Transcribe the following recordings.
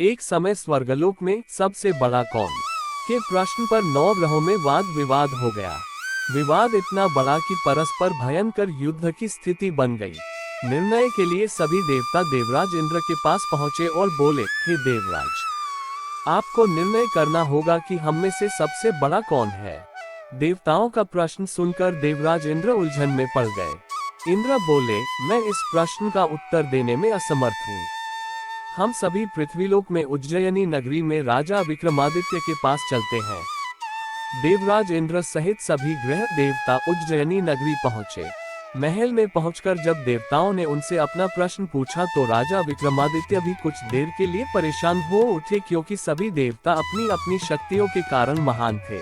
एक समय स्वर्गलोक में सबसे बड़ा कौन के प्रश्न पर 9 ग्रहों में वाद विवाद हो गया। विवाद इतना बड़ा कि परस्पर भयंकर युद्ध की स्थिति बन गई। निर्णय के लिए सभी देवता देवराज इंद्र के पास पहुंचे और बोले, हे देवराज, आपको निर्णय करना होगा कि हम में से सबसे बड़ा कौन है। देवताओं का प्रश्न सुनकर देवराज इंद्र उलझन में पड़ गए। इंद्र बोले, मैं इस प्रश्न का उत्तर देने में असमर्थ हूँ। हम सभी पृथ्वीलोक में उज्जयिनी नगरी में राजा विक्रमादित्य के पास चलते हैं। देवराज इंद्र सहित सभी ग्रह देवता उज्जयिनी नगरी पहुंचे। महल में पहुंचकर जब देवताओं ने उनसे अपना प्रश्न पूछा तो राजा विक्रमादित्य भी कुछ देर के लिए परेशान हो उठे, क्योंकि सभी देवता अपनी अपनी शक्तियों के कारण महान थे।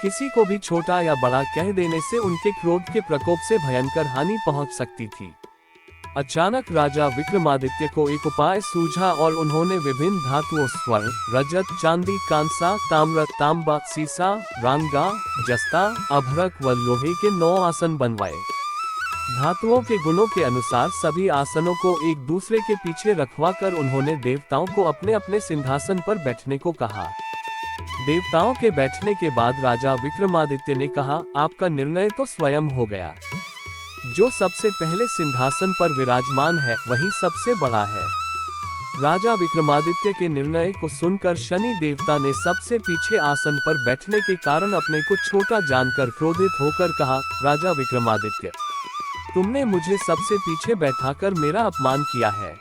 किसी को भी छोटा या बड़ा कह देने से उनके क्रोध के प्रकोप से भयंकर हानि पहुंच सकती थी। अचानक राजा विक्रमादित्य को एक उपाय सूझा और उन्होंने विभिन्न धातुओं स्वर्ण, रजत, चांदी, कांसा, ताम्र, तांबा, सीसा, रांगा, जस्ता, अभ्रक व लोहे के 9 आसन बनवाए। धातुओं के गुणों के अनुसार सभी आसनों को एक दूसरे के पीछे रखवाकर उन्होंने देवताओं को अपने अपने सिंहासन पर बैठने को कहा। देवताओं के बैठने के बाद राजा विक्रमादित्य ने कहा, आपका निर्णय तो स्वयं हो गया। जो सबसे पहले सिंहासन पर विराजमान है वही सबसे बड़ा है। राजा विक्रमादित्य के निर्णय को सुनकर शनि देवता ने सबसे पीछे आसन पर बैठने के कारण अपने को छोटा जानकर क्रोधित होकर कहा, राजा विक्रमादित्य, तुमने मुझे सबसे पीछे बैठाकर मेरा अपमान किया है।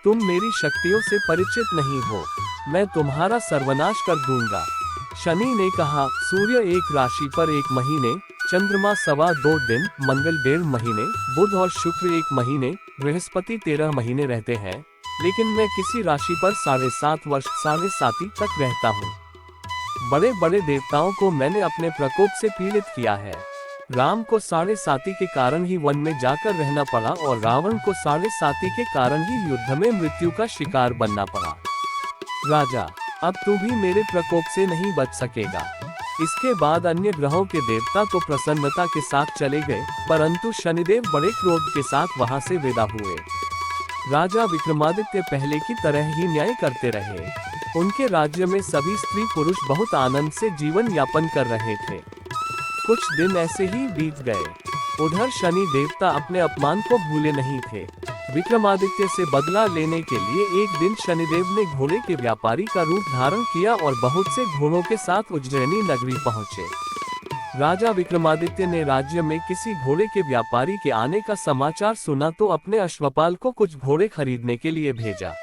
तुम मेरी शक्तियों से परिचित नहीं हो, मैं तुम्हारा सर्वनाश कर दूंगा। शनि ने कहा, सूर्य एक राशि पर 1 महीने, चंद्रमा 2.25 दिन, मंगल 1.5 महीने, बुध और शुक्र 1 महीने, बृहस्पति 13 महीने रहते हैं, लेकिन मैं किसी राशि पर 7.5 वर्ष 7.5 तक रहता हूँ। बड़े बड़े देवताओं को मैंने अपने प्रकोप से पीड़ित किया है। राम को 7.5 के कारण ही वन में जाकर रहना पड़ा और रावण को 7.5 के कारण ही युद्ध में मृत्यु का शिकार बनना पड़ा। राजा, अब तू भी मेरे प्रकोप से नहीं बच सकेगा। इसके बाद अन्य ग्रहों के देवता तो प्रसन्नता के साथ चले गए, परंतु शनिदेव बड़े क्रोध के साथ वहां से विदा हुए। राजा विक्रमादित्य पहले की तरह ही न्याय करते रहे। उनके राज्य में सभी स्त्री पुरुष बहुत आनंद से जीवन यापन कर रहे थे। कुछ दिन ऐसे ही बीत गए। उधर शनि देवता अपने अपमान को भूले नहीं थे। विक्रमादित्य से बदला लेने के लिए एक दिन शनिदेव ने घोड़े के व्यापारी का रूप धारण किया और बहुत से घोड़ों के साथ उज्जयिनी नगरी पहुंचे। राजा विक्रमादित्य ने राज्य में किसी घोड़े के व्यापारी के आने का समाचार सुना तो अपने अश्वपाल को कुछ घोड़े खरीदने के लिए भेजा।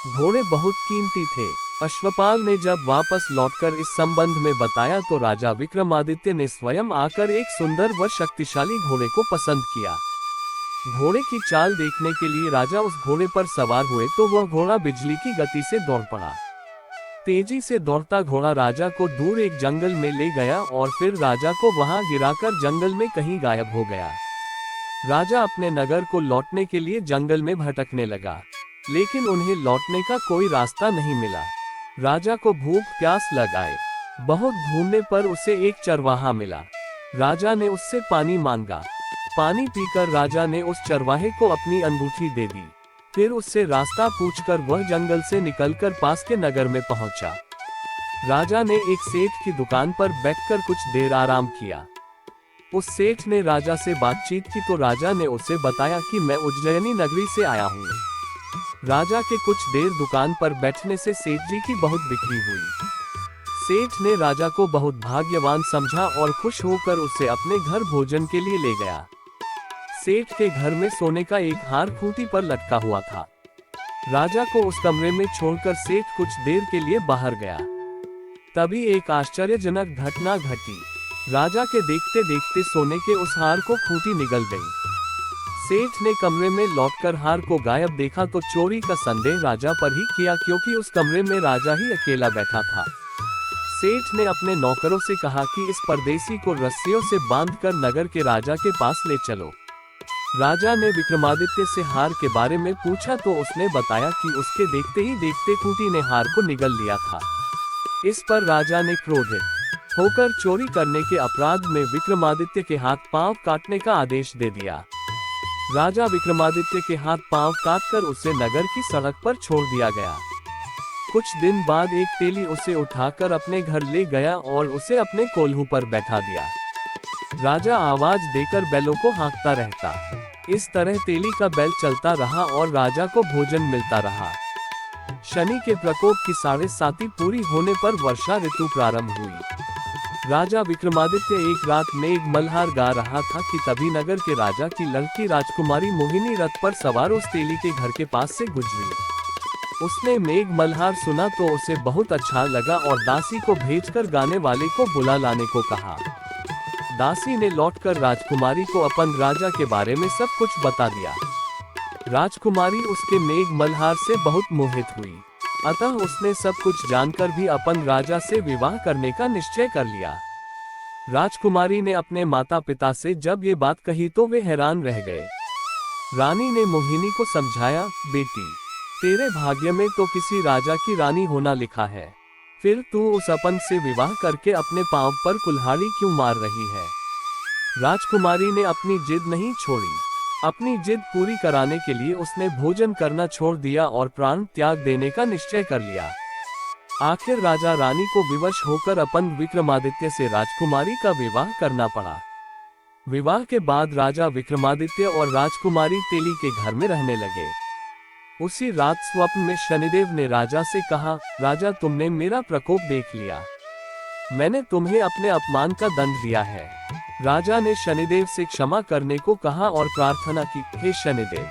घोड़े बहुत कीमती थे। अश्वपाल ने जब वापस लौटकर इस संबंध में बताया तो राजा विक्रमादित्य ने स्वयं आकर एक सुंदर व शक्तिशाली घोड़े को पसंद किया। घोड़े की चाल देखने के लिए राजा उस घोड़े पर सवार हुए तो वह घोड़ा बिजली की गति से दौड़ पड़ा। तेजी से दौड़ता घोड़ा राजा को दूर एक जंगल में ले गया और फिर राजा को वहां गिराकर जंगल में कहीं गायब हो गया। राजा अपने नगर को लौटने के लिए जंगल में भटकने लगा, लेकिन उन्हें लौटने का कोई रास्ता नहीं मिला। राजा को भूख प्यास लग आए। बहुत ढूंढने पर उसे एक चरवाहा मिला। राजा ने उससे पानी मांगा। पानी पीकर राजा ने उस चरवाहे को अपनी अंगूठी दे दी। फिर उससे रास्ता पूछकर वह जंगल से निकलकर पास के नगर में पहुंचा। राजा ने एक सेठ की दुकान पर बैठकर कुछ देर आराम किया। उस सेठ ने राजा से बातचीत की तो राजा ने उसे बताया कि मैं उज्जयिनी नगरी से आया हूँ। राजा के कुछ देर दुकान पर बैठने से सेठ जी की बहुत बिक्री हुई। सेठ ने राजा को बहुत भाग्यवान समझा और खुश होकर उसे अपने घर भोजन के लिए ले गया। सेठ के घर में सोने का एक हार खूंटी पर लटका हुआ था। राजा को उस कमरे में छोड़कर सेठ कुछ देर के लिए बाहर गया। तभी एक आश्चर्यजनक घटना घटी। राजा के देखते देखते सोने के उस हार को खूंटी निगल गई। सेठ ने कमरे में लौटकर हार को गायब देखा तो चोरी का संदेह राजा पर ही किया, क्योंकि उस कमरे में राजा ही अकेला बैठा था। सेठ ने अपने नौकरों से कहा कि इस परदेसी को रस्सियों से बांधकर नगर के राजा के पास ले चलो। राजा ने विक्रमादित्य से हार के बारे में पूछा तो उसने बताया कि उसके देखते ही देखते खूंटी ने हार को निगल लिया था। इस पर राजा ने क्रोधित होकर चोरी करने के अपराध में विक्रमादित्य के हाथ पांव काटने का आदेश दे दिया। राजा विक्रमादित्य के हाथ पांव काटकर उसे नगर की सड़क पर छोड़ दिया गया। कुछ दिन बाद एक तेली उसे उठाकर अपने घर ले गया और उसे अपने कोल्हू पर बैठा दिया। राजा आवाज देकर बैलों को हाँकता रहता। इस तरह तेली का बैल चलता रहा और राजा को भोजन मिलता रहा। शनि के प्रकोप की 7.5 पूरी होने पर वर्षा ऋतु प्रारंभ हुई। राजा विक्रमादित्य एक रात मेघ मल्हार गा रहा था कि तभी नगर के राजा की लड़की राजकुमारी मोहिनी रथ पर सवार उस तेली के घर के पास से गुजरी। उसने मेघ मल्हार सुना तो उसे बहुत अच्छा लगा और दासी को भेजकर गाने वाले को बुला लाने को कहा। दासी ने लौटकर राजकुमारी को अपन राजा के बारे में सब कुछ बता दिया। राजकुमारी उसके मेघ मल्हार से बहुत मोहित हुई, अतः उसने सब कुछ जानकर भी अपन राजा से विवाह करने का निश्चय कर लिया। राजकुमारी ने अपने माता पिता से जब ये बात कही तो वे हैरान रह गए। रानी ने मोहिनी को समझाया, बेटी, तेरे भाग्य में तो किसी राजा की रानी होना लिखा है, फिर तू उस अपन से विवाह करके अपने पांव पर कुल्हाड़ी क्यों मार रही है। राजकुमारी ने अपनी जिद नहीं छोड़ी। अपनी जिद पूरी कराने के लिए उसने भोजन करना छोड़ दिया और प्राण त्याग देने का निश्चय कर लिया। आखिर राजा रानी को विवश होकर अपन विक्रमादित्य से राजकुमारी का विवाह करना पड़ा। विवाह के बाद राजा विक्रमादित्य और राजकुमारी तेली के घर में रहने लगे। उसी रात स्वप्न में शनिदेव ने राजा से कहा, राजा, तुमने मेरा प्रकोप देख लिया, मैंने तुम्हें अपने अपमान का दंड दिया है। राजा ने शनिदेव से क्षमा करने को कहा और प्रार्थना की, हे शनिदेव,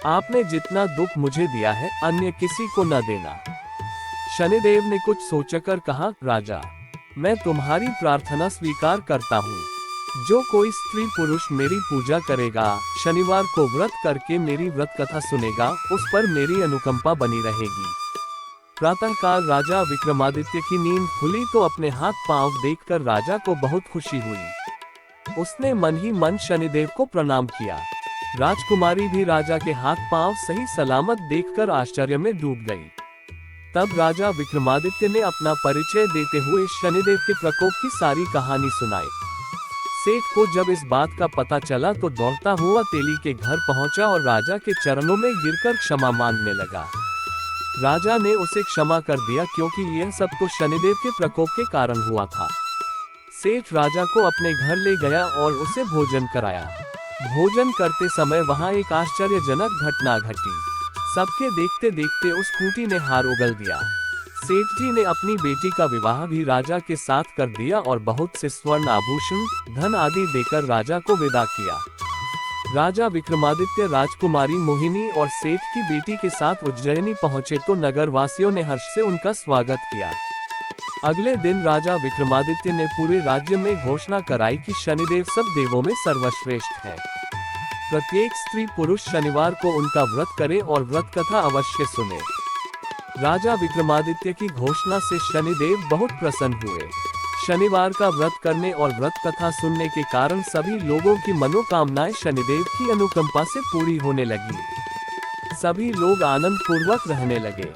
आपने जितना दुख मुझे दिया है अन्य किसी को न देना। शनिदेव ने कुछ सोचकर कहा, राजा, मैं तुम्हारी प्रार्थना स्वीकार करता हूँ। जो कोई स्त्री पुरुष मेरी पूजा करेगा, शनिवार को व्रत करके मेरी व्रत कथा सुनेगा, उस पर मेरी अनुकंपा बनी रहेगी। प्रातःकाल राजा विक्रमादित्य की नींद खुली तो अपने हाथ पांव देखकर राजा को बहुत खुशी हुई। उसने मन ही मन शनिदेव को प्रणाम किया। राजकुमारी भी राजा के हाथ पांव सही सलामत देखकर आश्चर्य में डूब गई। तब राजा विक्रमादित्य ने अपना परिचय देते हुए शनिदेव के प्रकोप की सारी कहानी सुनाई। सेठ को जब इस बात का पता चला तो दौड़ता हुआ तेली के घर पहुंचा और राजा के चरणों में गिरकर क्षमा मांगने लगा। राजा ने उसे क्षमा कर दिया क्योंकि यह सब तो शनिदेव के प्रकोप के कारण हुआ था। सेठ राजा को अपने घर ले गया और उसे भोजन कराया। भोजन करते समय वहां एक आश्चर्यजनक घटना घटी। सबके देखते देखते उस खूंटी ने हार उगल दिया। सेठ जी ने अपनी बेटी का विवाह भी राजा के साथ कर दिया और बहुत से स्वर्ण आभूषण, धन आदि देकर राजा को विदा किया। राजा विक्रमादित्य राजकुमारी मोहिनी और सेठ की बेटी के साथ उज्जैनी पहुंचे तो नगर वासियों ने हर्ष से उनका स्वागत किया। अगले दिन राजा विक्रमादित्य ने पूरे राज्य में घोषणा कराई कि शनिदेव सब देवों में सर्वश्रेष्ठ है। प्रत्येक स्त्री पुरुष शनिवार को उनका व्रत करे और व्रत कथा अवश्य सुने। राजा विक्रमादित्य की घोषणा से शनिदेव बहुत प्रसन्न हुए। शनिवार का व्रत करने और व्रत कथा सुनने के कारण सभी लोगों की मनोकामनाएं शनिदेव की अनुकंपा से पूरी होने लगी। सभी लोग आनंद पूर्वक रहने लगे।